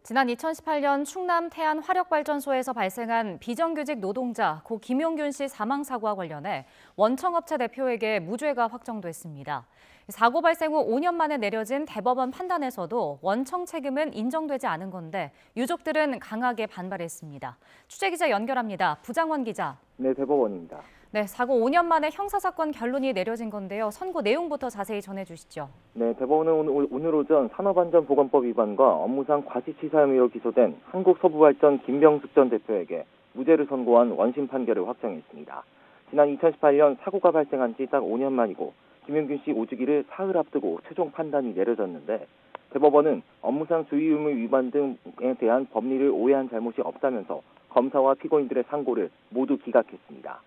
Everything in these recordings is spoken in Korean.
지난 2018년 충남 태안 화력발전소에서 발생한 비정규직 노동자 고 김용균 씨 사망 사고와 관련해 원청업체 대표에게 무죄가 확정됐습니다. 사고 발생 후 5년 만에 내려진 대법원 판단에서도 원청 책임은 인정되지 않은 건데 유족들은 강하게 반발했습니다. 취재기자 연결합니다. 부장원 기자. 네, 대법원입니다. 네, 사고 5년 만에 형사사건 결론이 내려진 건데요. 선고 내용부터 자세히 전해주시죠. 네, 대법원은 오늘 오전 산업안전보건법 위반과 업무상 과시치사 혐의로 기소된 한국서부발전 김병숙 전 대표에게 무죄를 선고한 원심 판결을 확정했습니다. 지난 2018년 사고가 발생한 지 딱 5년 만이고 김용균 씨 오주기를 사흘 앞두고 최종 판단이 내려졌는데 대법원은 업무상 주의 의무 위반 등에 대한 법리를 오해한 잘못이 없다면서 검사와 피고인들의 상고를 모두 기각했습니다.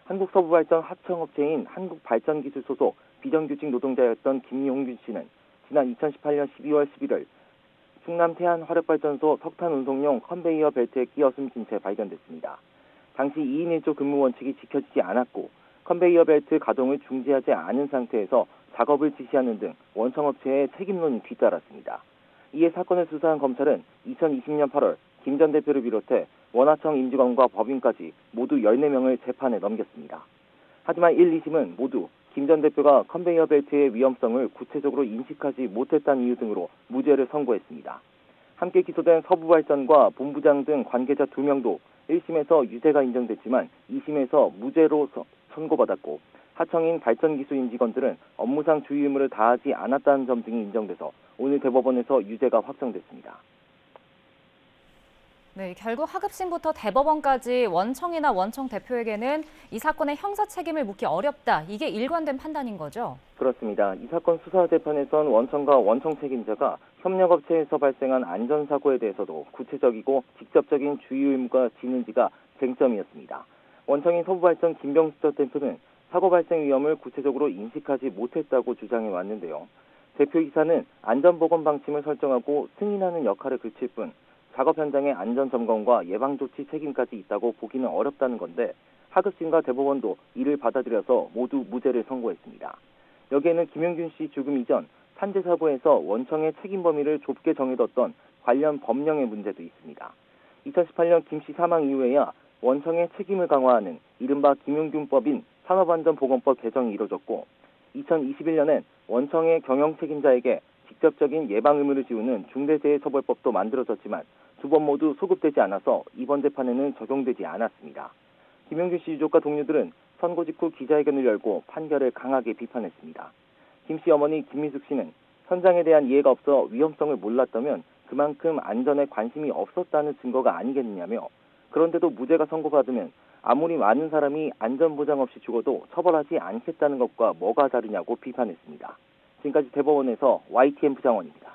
한국서부발전 하청업체인 한국발전기술 소속 비정규직 노동자였던 김용균 씨는 지난 2018년 12월 11일 충남 태안 화력발전소 석탄 운송용 컨베이어 벨트에 끼어 숨진 채 발견됐습니다. 당시 2인 1조 근무 원칙이 지켜지지 않았고 컨베이어 벨트 가동을 중지하지 않은 상태에서 작업을 지시하는 등 원청업체의 책임론이 뒤따랐습니다. 이에 사건을 수사한 검찰은 2020년 8월 김 전 대표를 비롯해 원하청 임직원과 법인까지 모두 14명을 재판에 넘겼습니다. 하지만 1, 2심은 모두 김 전 대표가 컨베이어 벨트의 위험성을 구체적으로 인식하지 못했다는 이유 등으로 무죄를 선고했습니다. 함께 기소된 서부발전과 본부장 등 관계자 2명도 1심에서 유죄가 인정됐지만 2심에서 무죄로 선고받았고 하청인 발전기술 임직원들은 업무상 주의 의무를 다하지 않았다는 점 등이 인정돼서 오늘 대법원에서 유죄가 확정됐습니다. 네, 결국 하급심부터 대법원까지 원청이나 원청 대표에게는 이 사건의 형사 책임을 묻기 어렵다. 이게 일관된 판단인 거죠? 그렇습니다. 이 사건 수사 재판에선 원청과 원청 책임자가 협력업체에서 발생한 안전사고에 대해서도 구체적이고 직접적인 주의 의무가 지는지가 쟁점이었습니다. 원청인 서부발전 김병숙 전 대표는 사고 발생 위험을 구체적으로 인식하지 못했다고 주장해 왔는데요. 대표이사는 안전보건 방침을 설정하고 승인하는 역할을 그칠 뿐 작업 현장의 안전점검과 예방조치 책임까지 있다고 보기는 어렵다는 건데 하급심과 대법원도 이를 받아들여서 모두 무죄를 선고했습니다. 여기에는 김용균 씨 죽음 이전 산재 사고에서 원청의 책임 범위를 좁게 정해뒀던 관련 법령의 문제도 있습니다. 2018년 김 씨 사망 이후에야 원청의 책임을 강화하는 이른바 김용균법인 산업안전보건법 개정이 이뤄졌고 2021년엔 원청의 경영 책임자에게 직접적인 예방 의무를 지우는 중대재해처벌법도 만들어졌지만 두 번 모두 소급되지 않아서 이번 재판에는 적용되지 않았습니다. 김용균 씨 유족과 동료들은 선고 직후 기자회견을 열고 판결을 강하게 비판했습니다. 김 씨 어머니 김미숙 씨는 현장에 대한 이해가 없어 위험성을 몰랐다면 그만큼 안전에 관심이 없었다는 증거가 아니겠느냐며 그런데도 무죄가 선고받으면 아무리 많은 사람이 안전보장 없이 죽어도 처벌하지 않겠다는 것과 뭐가 다르냐고 비판했습니다. 지금까지 대법원에서 YTN 부장원입니다.